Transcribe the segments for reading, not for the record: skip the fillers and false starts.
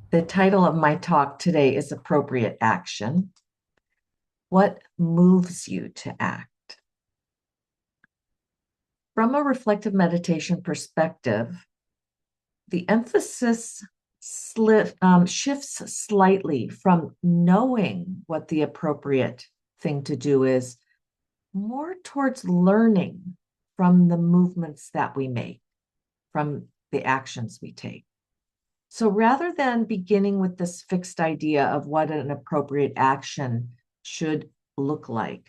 The title of my talk today is Appropriate Action. What moves you to act? From a reflective meditation perspective, the emphasis shifts slightly from knowing what the appropriate thing to do is more towards learning from the movements that we make, from the actions we take. So rather than beginning with this fixed idea of what an appropriate action should look like,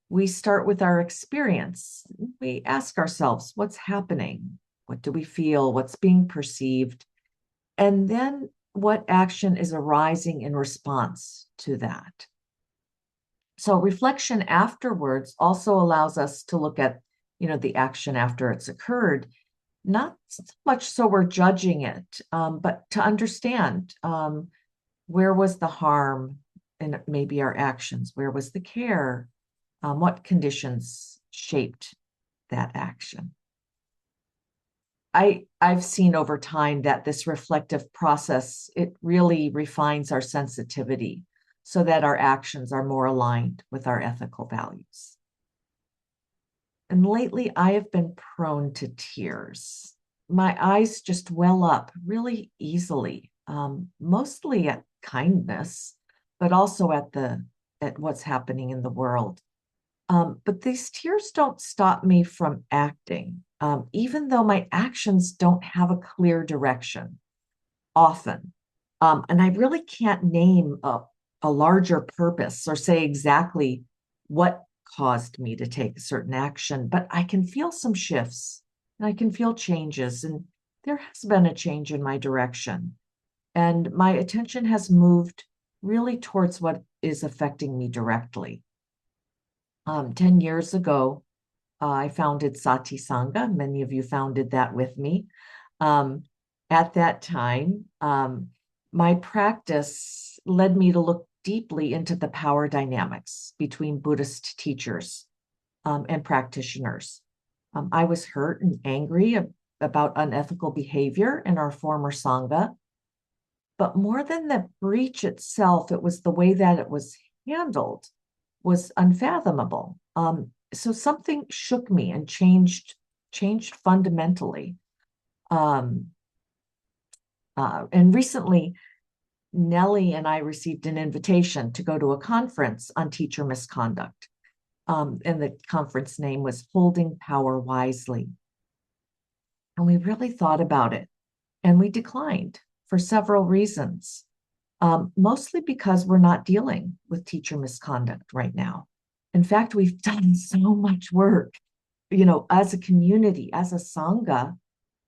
we start with our experience. We ask ourselves, what's happening? What do we feel? What's being perceived? And then what action is arising in response to that? So reflection afterwards also allows us to look at, the action after it's occurred, not so much so we're judging it, but to understand where was the harm and maybe our actions, where was the care, what conditions shaped that action. I've seen over time that this reflective process, it really refines our sensitivity so that our actions are more aligned with our ethical values. And lately, I have been prone to tears. My eyes just well up really easily, mostly at kindness, but also at what's happening in the world. But these tears don't stop me from acting, even though my actions don't have a clear direction often. And I really can't name a larger purpose or say exactly what caused me to take a certain action, but I can feel some shifts and I can feel changes. And there has been a change in my direction. And my attention has moved really towards what is affecting me directly. 10 years ago, I founded Sati Sangha. Many of you founded that with me. Um, at that time, my practice led me to look deeply into the power dynamics between Buddhist teachers and practitioners. I was hurt and angry about unethical behavior in our former Sangha. But more than the breach itself, it was the way that it was handled was unfathomable. So something shook me and changed fundamentally. Um, and recently, Nellie and I received an invitation to go to a conference on teacher misconduct. And the conference name was Holding Power Wisely. And we really thought about it and we declined for several reasons, mostly because we're not dealing with teacher misconduct right now. In fact, we've done so much work, as a community, as a Sangha,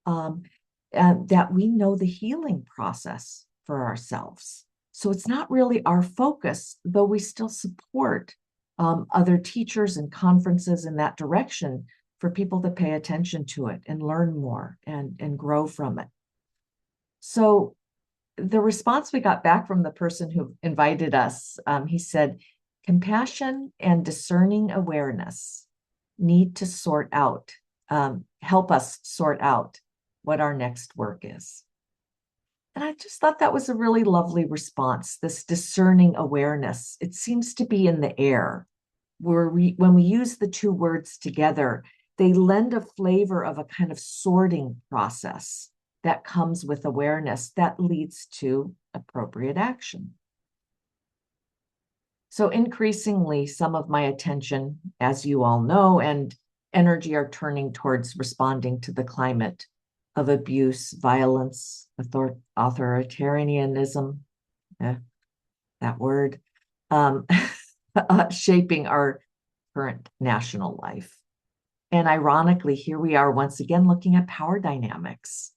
um, that we know the healing process for ourselves. So it's not really our focus, though we still support other teachers and conferences in that direction for people to pay attention to it and learn more and grow from it. So the response we got back from the person who invited us, he said, compassion and discerning awareness need to help us sort out what our next work is. And I just thought that was a really lovely response, this discerning awareness. It seems to be in the air. When we use the two words together, they lend a flavor of a kind of sorting process that comes with awareness that leads to appropriate action. So increasingly, some of my attention, as you all know, and energy are turning towards responding to the climate of abuse, violence, authoritarianism, eh, that word, um, shaping our current national life. And ironically, here we are once again looking at power dynamics.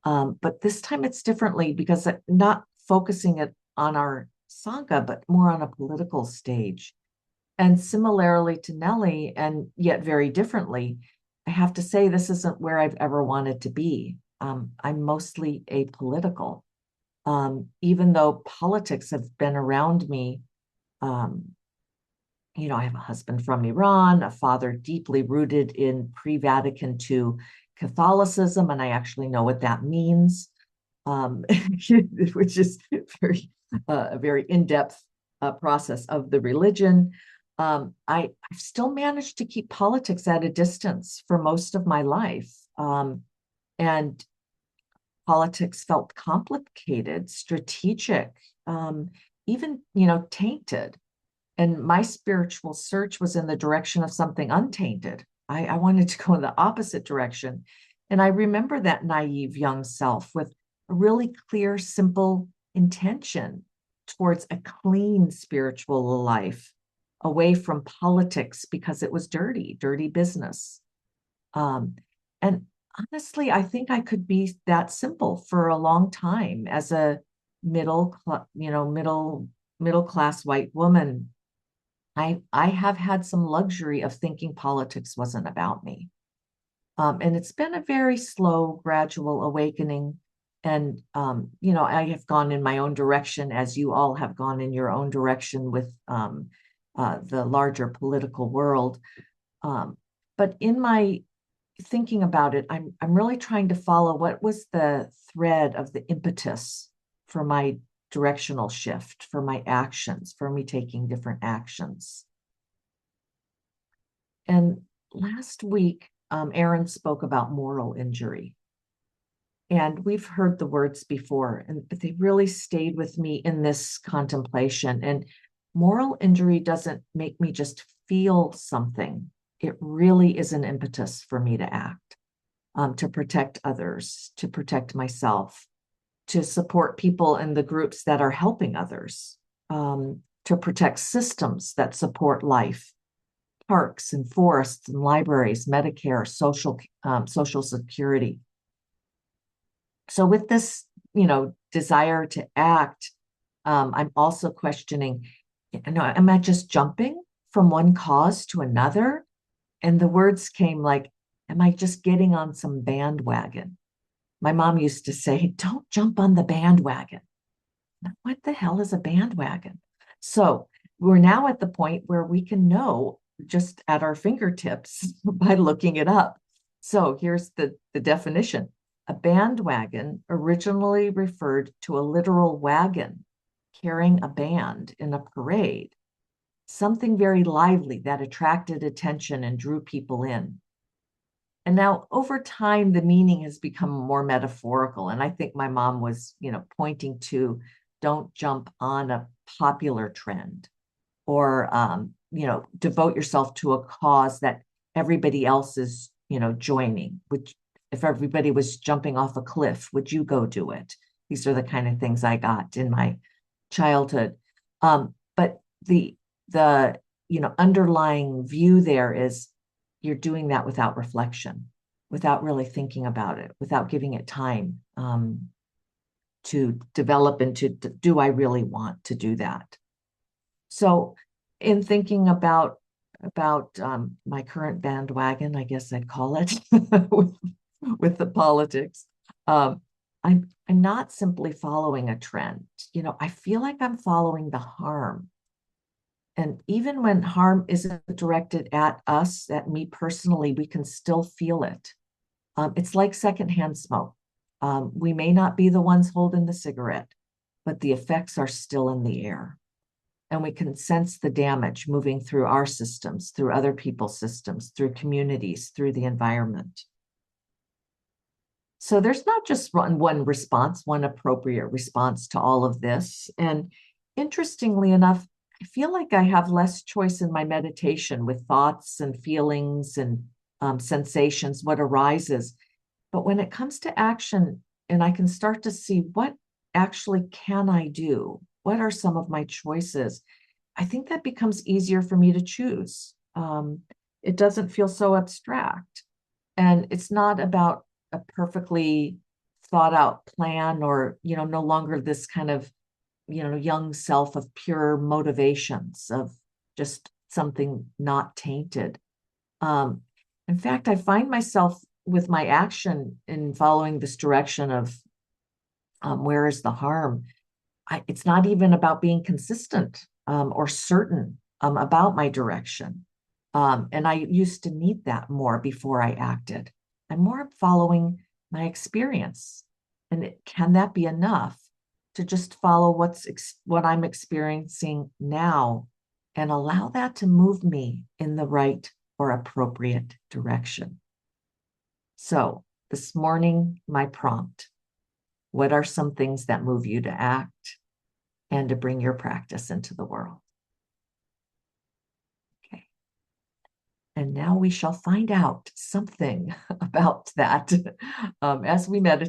But this time it's differently because not focusing it on our Sangha, but more on a political stage. And similarly to Nellie, and yet very differently, I have to say this isn't where I've ever wanted to be. I'm mostly apolitical, even though politics have been around me. Um, I have a husband from Iran, a father deeply rooted in pre-Vatican II Catholicism, and I actually know what that means. which is a very in-depth process of the religion. I've still managed to keep politics at a distance for most of my life. And politics felt complicated, strategic, even, tainted. And my spiritual search was in the direction of something untainted. I wanted to go in the opposite direction. And I remember that naive young self with a really clear, simple intention towards a clean spiritual life, away from politics because it was dirty, dirty business. And honestly, I think I could be that simple for a long time as a middle class white woman. I have had some luxury of thinking politics wasn't about me. And it's been a very slow, gradual awakening. And, I have gone in my own direction, as you all have gone in your own direction with the larger political world. But in my thinking about it, I'm really trying to follow what was the thread of the impetus for my directional shift, for my actions, for me taking different actions. And last week, Aaron spoke about moral injury. And we've heard the words before, but they really stayed with me in this contemplation. And moral injury doesn't make me just feel something. It really is an impetus for me to act, to protect others, to protect myself, to support people in the groups that are helping others, to protect systems that support life, parks and forests and libraries, Medicare, social security. So with this, desire to act, I'm also questioning, am I just jumping from one cause to another? And the words came like, am I just getting on some bandwagon? My mom used to say, don't jump on the bandwagon. Now, what the hell is a bandwagon? So we're now at the point where we can know just at our fingertips by looking it up. So here's the definition. A bandwagon originally referred to a literal wagon carrying a band in a parade, something very lively that attracted attention and drew people in. And now over time, the meaning has become more metaphorical. And I think my mom was, pointing to don't jump on a popular trend or, devote yourself to a cause that everybody else is, joining, which if everybody was jumping off a cliff, would you go do it? These are the kind of things I got in my childhood. But the underlying view there is you're doing that without reflection, without really thinking about it, without giving it time to develop into, do I really want to do that? So in thinking about my current bandwagon, I guess I'd call it, with the politics, I'm not simply following a trend. I feel like I'm following the harm. And even when harm isn't directed at us, at me personally, we can still feel it. It's like secondhand smoke. We may not be the ones holding the cigarette, but the effects are still in the air. And we can sense the damage moving through our systems, through other people's systems, through communities, through the environment. So there's not just one response, one appropriate response to all of this. And interestingly enough, I feel like I have less choice in my meditation with thoughts and feelings and sensations, what arises. But when it comes to action, and I can start to see what actually can I do? What are some of my choices? I think that becomes easier for me to choose. It doesn't feel so abstract. And it's not about a perfectly thought out plan or, no longer this kind of, young self of pure motivations of just something not tainted. In fact, I find myself with my action in following this direction of where is the harm? It's not even about being consistent or certain about my direction. And I used to need that more before I acted. I'm more following my experience And can that be enough to just follow what I'm experiencing now and allow that to move me in the right or appropriate direction? So this morning, my prompt: what are some things that move you to act and to bring your practice into the world? Okay. And now we shall find out something about that as we meditate.